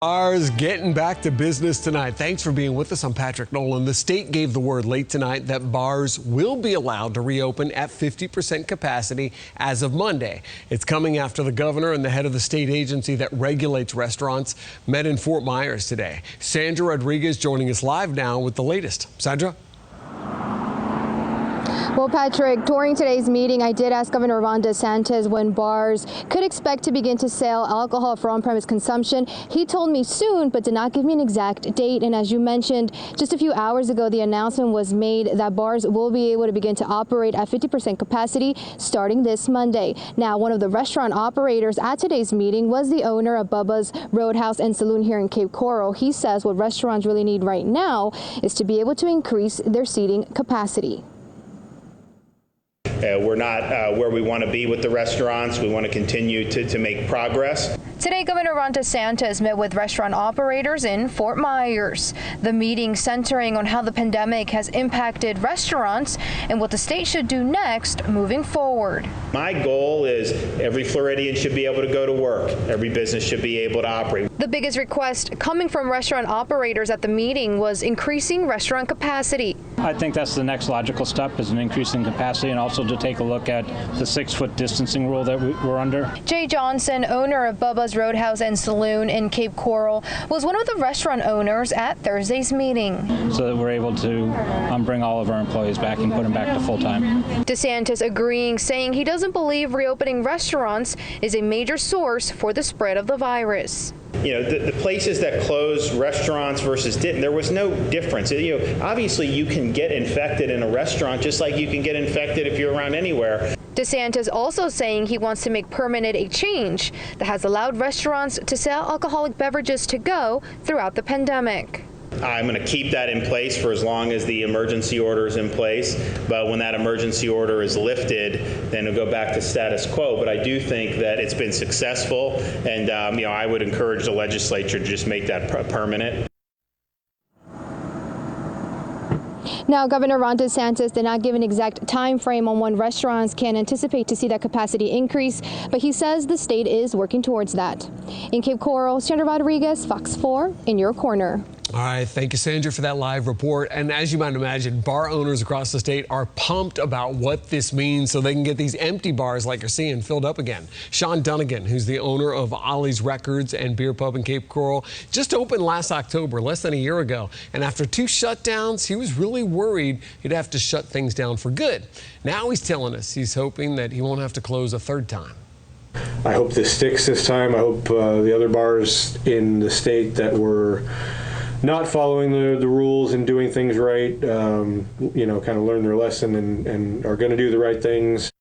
Bars getting back to business tonight. Thanks for being with us. I'm Patrick Nolan. The state gave the word late tonight that bars will be allowed to reopen at 50% capacity as of Monday. It's coming after the governor and the head of the state agency that regulates restaurants met in Fort Myers today. Sandra Rodriguez joining us live now with the latest. Sandra? Well, Patrick, during today's meeting, I did ask Governor DeSantis when bars could expect to begin to sell alcohol for on-premise consumption. He told me soon, but did not give me an exact date. And as you mentioned, just a few hours ago, the announcement was made that bars will be able to begin to operate at 50% capacity starting this Monday. Now, one of the restaurant operators at today's meeting was the owner of Bubba's Roadhouse and Saloon here in Cape Coral. He says what restaurants really need right now is to be able to increase their seating capacity. We're not where we want to be with the restaurants. We want to continue to make progress. Today, Governor DeSantis met with restaurant operators in Fort Myers. The meeting centering on how the pandemic has impacted restaurants and what the state should do next moving forward. My goal is every Floridian should be able to go to work. Every business should be able to operate. The biggest request coming from restaurant operators at the meeting was increasing restaurant capacity. I think that's the next logical step, is an increase in capacity, and also to take a look at the 6-foot distancing rule that we're under. Jay Johnson, owner of Bubba's Roadhouse and Saloon in Cape Coral, was one of the restaurant owners at Thursday's meeting. So that we're able to bring all of our employees back and put them back to full-time. DeSantis agreeing, saying he doesn't believe reopening restaurants is a major source for the spread of the virus. You know, the places that closed, restaurants versus didn't, there was no difference. You know, obviously you can get infected in a restaurant just like you can get infected if you're around anywhere. DeSantis also saying he wants to make permanent a change that has allowed restaurants to sell alcoholic beverages to go throughout the pandemic. I'm going to keep that in place for as long as the emergency order is in place. But when that emergency order is lifted, then it'll go back to status quo. But I do think that it's been successful, and you know, I would encourage the legislature to just make that permanent. Now, Governor DeSantis did not give an exact time frame on when restaurants can anticipate to see that capacity increase, but he says the state is working towards that. In Cape Coral, Sandra Rodriguez, Fox 4, in your corner. All right, thank you, Sandra, for that live report. And as you might imagine, bar owners across the state are pumped about what this means so they can get these empty bars like you're seeing filled up again. Sean Dunnigan, who's the owner of Ollie's Records and Beer Pub in Cape Coral, just opened last October, less than a year ago. And after 2 shutdowns, he was really worried he'd have to shut things down for good. Now he's telling us he's hoping that he won't have to close a third time. I hope this sticks this time. I hope the other bars in the state that were not following the rules and doing things right, you know, kind of learn their lesson and are going to do the right things.